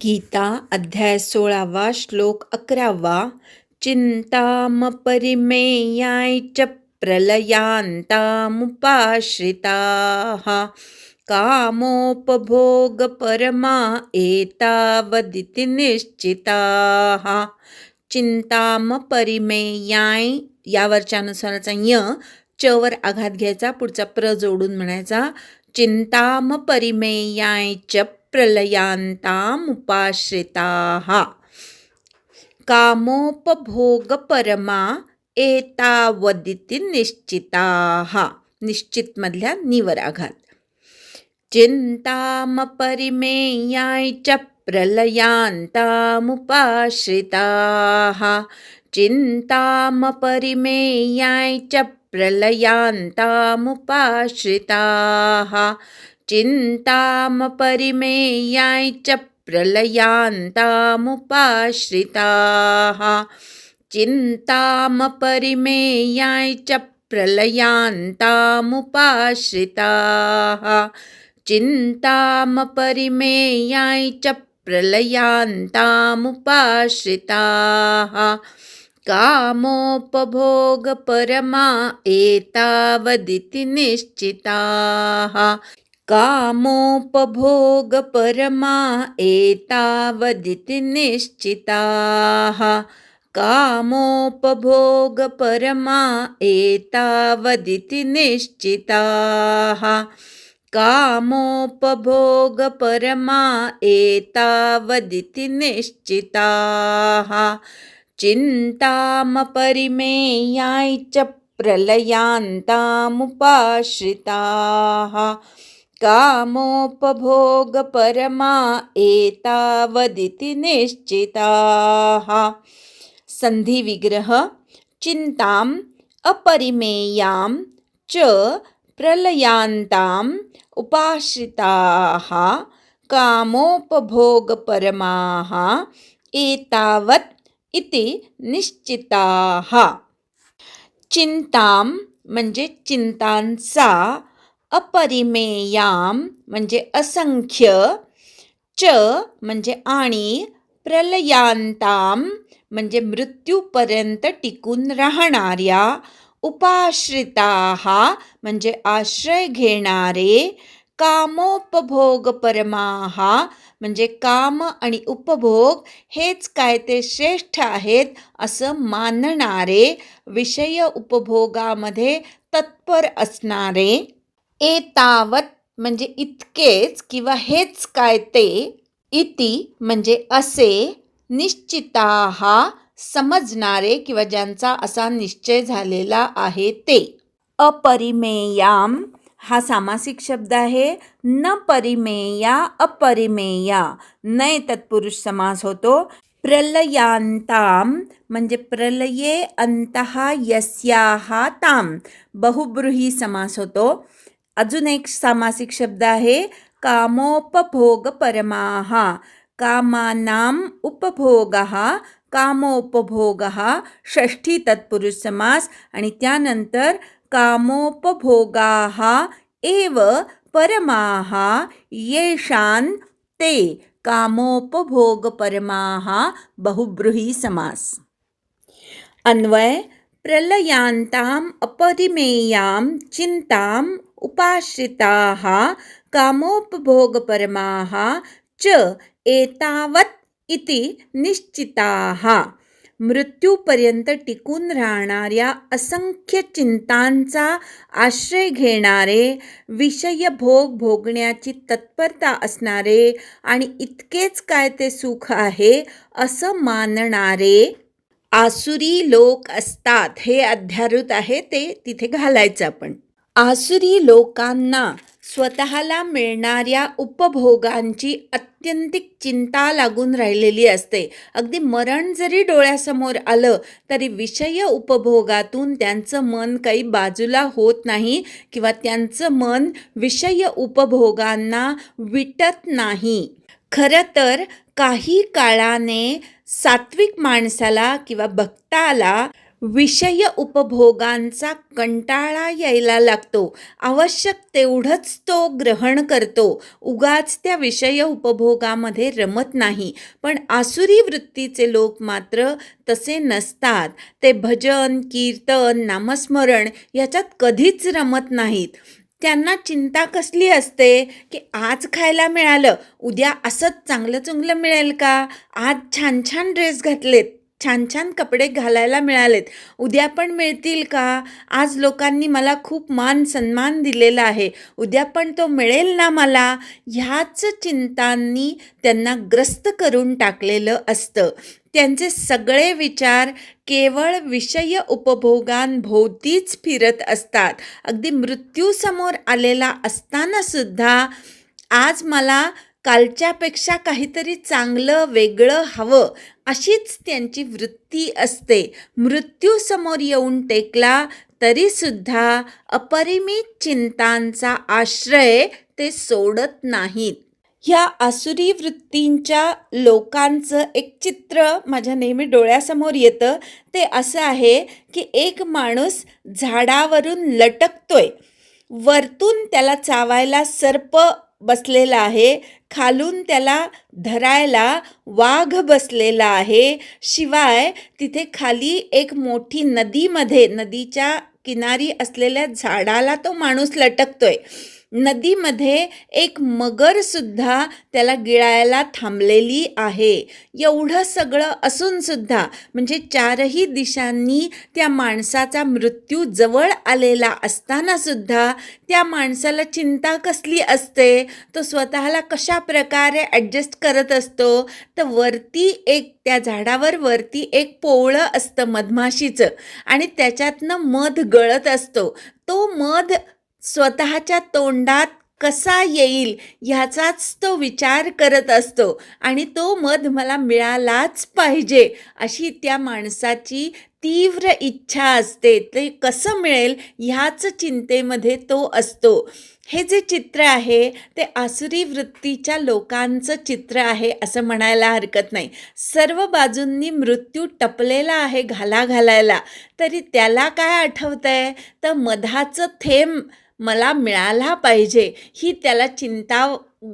गीता अध्याय 16 श्लोक 11. चिंतामपरिमेयाय च प्रलयान्तामुपाश्रिताः कामोपभोगपरमा एतावदिति निश्चिताः. चिंतामपरिमेयाय या वरच्यानुसारचा य च वर आघात घ्यायचा, पुढचा प्र जोडून म्हणायचा. चिंतामपरिमेयाय च प्रलयान्तामुपाश्रिताः कामोपभोगपरमा एतावदिति निश्चिताः. निश्चित मधल्या नीवर आघात. चिंतामपरिमेयाय च प्रलयान्तामुपाश्रिताः चिंतामपरिमेयाय च प्रलयान्तामुपाश्रिताः चिंतामपरिमेयाय च प्रलयान्तामुपाश्रिताः चिंतामपरिमेयाय च प्रलयान्तामुपाश्रिताः चिंतामपरिमेयाय च प्रलयान्तामुपाश्रिताः कामोपभोगपरमा एतावदिति निश्चिताः कामोपभोगपरमा एतावदिति निश्चिताः कामोपभोगपरमा एतावदिति निश्चिताः कामोपभोगपरमा एतावदिति निश्चिताः चिंतामपरिमेयाय च प्रलयान्तामुपाश्रिताः कामोपभोगपरमा एतावदिति निश्चिताः. संधि विग्रह. चिंताम अपरिमेयाम च प्रलयान्ताम उपाश्रिताः कामोपभोगपरमाः एतावत् इति निश्चिताः. चिंताम म्हणजे चिंतांचा, अपरिमेयाम म्हणजे असंख्य, च म्हणजे आणि, प्रलयांताम म्हणजे मृत्यूपर्यंत टिकून राहणाऱ्या, उपाश्रिताः म्हणजे आश्रय घेणारे, कामोपभोगपरमाः म्हणजे काम आणि उपभोग हेच काय ते श्रेष्ठ आहेत असं मानणारे, विषय उपभोगामध्ये तत्पर असणारे. एतावत म्हणजे इतकेच किंवा हेच काय ते, इति म्हणजे असे, निश्चिताः समजणारे किंवा ज्यांचा असा निश्चय झालेला आहे ते. अपरिमेयाम हा सामासिक शब्द आहे. न परिमेया अपरिमेया नय तत्पुरुष समास होतो. प्रलयांताम म्हणजे प्रलये अंतः यस्याः ताम बहुब्रूही समास होतो. अजून एक सामासिक शब्द आहे कामोपभोगपरमाः, कामानाम उपभोगः, कामोपभोगः षष्ठी तत्पुरुष समास आणि त्यानंतर कामोपभोगाः एव परमाः येषान् ते कामोपभोगपरमाः बहुब्रूही समास. अन्वय. प्रलयांताम अपरिमेयां चिंताम उपाश्रिताः कामोपभोगपरमाः च एतावत् इति निश्चिताः. मृत्यूपर्यंत टिकून राहणाऱ्या असंख्य चिंतांचा आश्रय घेणारे, विषय भोग भोगण्याची तत्परता असणारे आणि इतकेच काय ते सुख आहे असं मानणारे. आसुरी लोक असतात हे अध्यारूत आहे, ते तिथे घालायचं आपण. आसुरी लोकांना स्वतःला मिळणाऱ्या उपभोगांची अत्यंतिक चिंता लागून राहिलेली असते. अगदी मरण जरी डोळ्यासमोर आलं तरी विषय उपभोगातून त्यांचं मन काही बाजूला होत नाही किंवा त्यांचं मन विषय उपभोगांना विटत नाही. खरं तर काही काळाने सात्विक माणसाला किंवा भक्ताला विषय उपभोगांचा कंटाळा यायला लागतो. आवश्यक तेवढंच तो ग्रहण करतो. उगाच त्या विषय उपभोगामध्ये रमत नाही. पण आसुरी वृत्तीचे लोक मात्र तसे नसतात. ते भजन, कीर्तन, नामस्मरण याच्यात कधीच रमत नाहीत. त्यांना चिंता कसली असते की आज खायला मिळालं, उद्या असंच चांगलं चुंगलं मिळेल का? आज छान छान ड्रेस घातलेत, छान छान कपडे घालायला मिळालेत, उद्या पण मिळतील का? आज लोकांनी मला खूप मान सन्मान दिलेला आहे, उद्या पण तो मिळेल ना मला? ह्याच चिंतांनी त्यांना ग्रस्त करून टाकलेलं असतं. त्यांचे सगळे विचार केवळ विषय उपभोगांभोवतीच फिरत असतात. अगदी मृत्यूसमोर आलेला असताना सुद्धा आज मला कालच्यापेक्षा काहीतरी चांगलं वेगळं हवं, अशीच त्यांची वृत्ती असते. मृत्यूसमोर येऊन टेकला तरीसुद्धा अपरिमित चिंतांचा आश्रय ते सोडत नाहीत. ह्या आसुरी वृत्तींच्या लोकांचं एक चित्र माझ्या नेहमी डोळ्यासमोर येतं. ते असं आहे की एक माणूस झाडावरून लटकतोय. वरतून त्याला चावायला सर्प बसलेला आहे, खालून त्याला धरायला वाघ बसलेला आहे. शिवाय तिथे खाली एक मोठी नदीच्या किनारी असलेल्या झाडाला तो माणूस लटकतोय. नदीमध्ये एक मगरसुद्धा त्याला गिळायला थांबलेली आहे. एवढं सगळं असूनसुद्धा, म्हणजे चारही दिशांनी त्या माणसाचा मृत्यू जवळ आलेला असतानासुद्धा त्या माणसाला चिंता कसली असते? तो स्वतःला कशा प्रकारे ॲडजस्ट करत असतो? तर त्या झाडावर वरती एक पोवळं असतं मधमाशीचं, आणि त्याच्यातनं मध गळत असतो. तो मध स्वतःच्या तोंडात कसा येईल ह्याचाच तो विचार करत असतो, आणि तो मध मला मिळालाच पाहिजे अशी त्या माणसाची तीव्र इच्छा असते. ते कसं मिळेल ह्याच चिंतेमध्ये तो असतो. हे जे चित्र आहे ते आसुरी वृत्तीच्या लोकांचं चित्र आहे असं म्हणायला हरकत नाही. सर्व बाजूंनी मृत्यू टपलेला आहे घालायला, तरी त्याला काय आठवतंय? तर मधाचं थेंब मला मिळाला पाहिजे, ही त्याला चिंता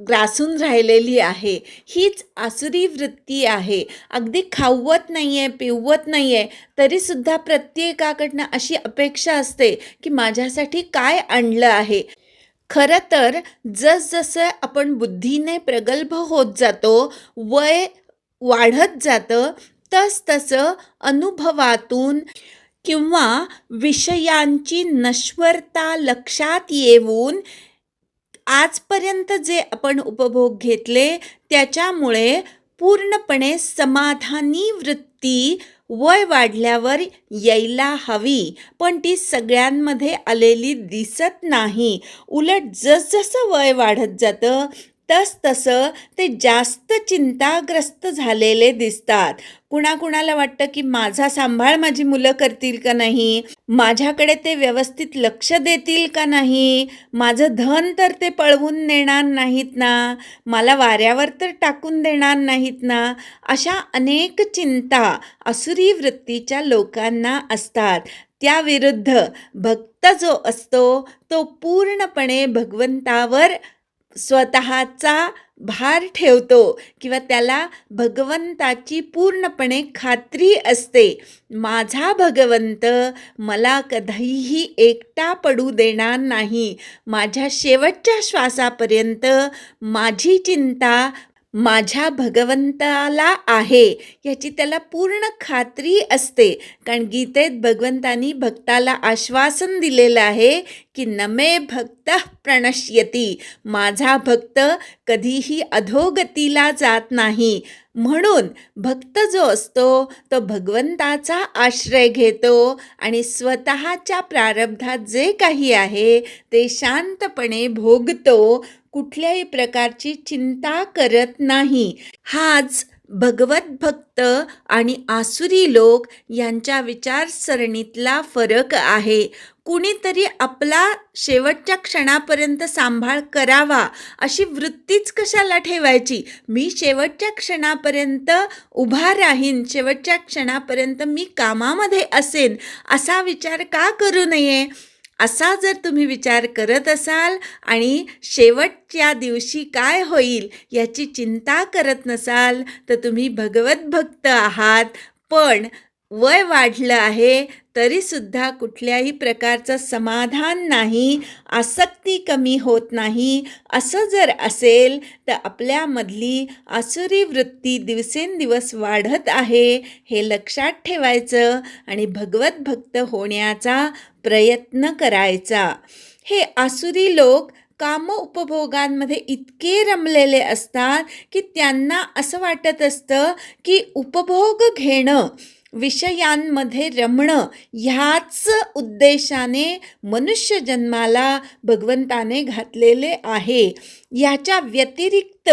ग्रासून राहिलेली आहे. हीच आसुरी वृत्ती आहे. अगदी खावत नाही आहे, पिवत नाही आहे, तरीसुद्धा प्रत्येकाकडनं अशी अपेक्षा असते की माझ्यासाठी काय आणलं आहे. खरं तर जसजसं आपण बुद्धीने प्रगल्भ होत जातो, वय वाढत जातं, तसतसं अनुभवातून किंवा विषयांची नश्वरता लक्षात येऊन आजपर्यंत जे आपण उपभोग घेतले त्याच्यामुळे पूर्णपणे समाधानी वृत्ती वय वाढल्यावर यायला हवी, पण ती सगळ्यांमध्ये आलेली दिसत नाही. उलट जसजसं वय वाढत जातं तसतसं ते जास्त चिंताग्रस्त झालेले दिसतात. कुणाकुणाला वाटतं की माझा सांभाळ माझी मुलं करतील का नाही, माझ्याकडे ते व्यवस्थित लक्ष देतील का नाही, माझं धन तर ते पळवून नेणार नाहीत ना, मला वाऱ्यावर तर टाकून देणार नाहीत ना. अशा अनेक चिंता आसुरी वृत्तीच्या लोकांना असतात. त्याविरुद्ध भक्त जो असतो तो पूर्णपणे भगवंतावर स्वतःचा भार ठेवतो, किंवा त्याला भगवंताची पूर्णपणे खात्री असते. माझा भगवंत मला कधीही एकटा पडू देणार नाही. माझ्या शेवटच्या श्वासापर्यंत माझी चिंता माझ्या भगवंताला आहे याची त्याला पूर्ण खात्री असते. कारण गीतेत भगवंतानी भक्ताला आश्वासन दिलेलं आहे की न मे भक्त प्रणश्यती, माझा भक्त कधीही अधोगतीला जात नाही. म्हणून भक्त जो असतो तो भगवंताचा आश्रय घेतो आणि स्वतःच्या प्रारब्धात जे काही आहे ते शांतपणे भोगतो, कुठल्याही प्रकारची चिंता करत नाही. हाच भगवत भक्त आणि आसुरी लोक यांच्या विचारसरणीतला फरक आहे. कुणीतरी आपला शेवटच्या क्षणापर्यंत सांभाळ करावा अशी वृत्तीच कशाला ठेवायची. मी शेवटच्या क्षणापर्यंत उभा राहीन, शेवटच्या क्षणापर्यंत मी कामामध्ये असेन असा विचार का करू नये. असा जर तुम्ही विचार करत असाल आणि शेवटच्या दिवशी काय होईल याची चिंता करत नसाल तर तुम्ही भगवत भक्त आहात. पण वय वाढलं आहे तरीसुद्धा कुठल्याही प्रकारचं समाधान नाही, आसक्ती कमी होत नाही. असं जर असेल तर आपल्यामधली आसुरी वृत्ती दिवसेंदिवस वाढत आहे हे लक्षात ठेवायचं आणि भगवत भक्त होण्याचा प्रयत्न करायचा. हे आसुरी लोक काम उपभोगांमध्ये इतके रमलेले असतात की त्यांना असं वाटत असतं की उपभोग घेणं, विषयांमध्ये रमणं ह्याच उद्देशाने मनुष्य जन्माला भगवंताने घातलेले आहे. याच्या व्यतिरिक्त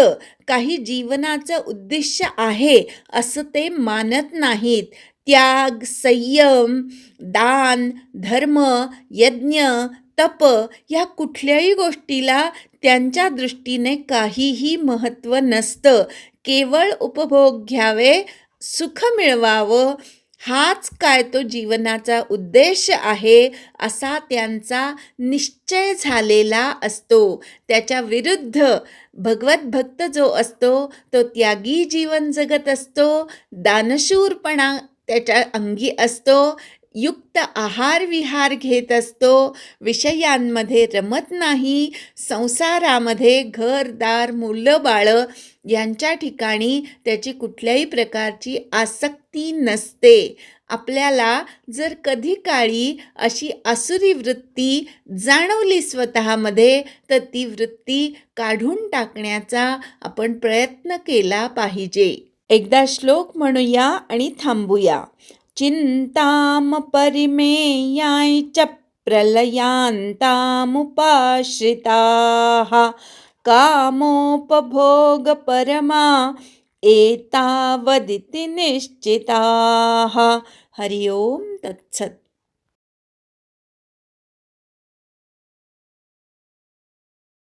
काही जीवनाचं उद्दिष्ट आहे असं ते मानत नाहीत. त्याग, संयम, दान, धर्म, यज्ञ, तप या कुठल्याही गोष्टीला त्यांच्या दृष्टीने काहीही महत्त्व नसतं. केवळ उपभोग घ्यावे, सुख मिळवावं हाच काय तो जीवनाचा उद्देश आहे असा त्यांचा निश्चय झालेला असतो. त्याच्या विरुद्ध भगवत भक्त जो असतो तो त्यागी जीवन जगत असतो, दानशूरपणा त्याच्या अंगी असतो, युक्त आहार विहार घेत असतो, विषयांमध्ये रमत नाही, संसारामध्ये घरदार, मुलं बाळं यांच्या ठिकाणी त्याची कुठल्याही प्रकारची आसक्ती नसते. आपल्याला जर कधी काळी अशी आसुरी वृत्ती जाणवली स्वतःमध्ये तर ती वृत्ती काढून टाकण्याचा आपण प्रयत्न केला पाहिजे. एकदा श्लोक म्हणूया आणि थांबूया. चिंताम परिमेयाय च प्रलयांतामुपाश्रिताः कामोपभोग परमा एतावदिति निश्चिताः. हरि ओम तत्सत्.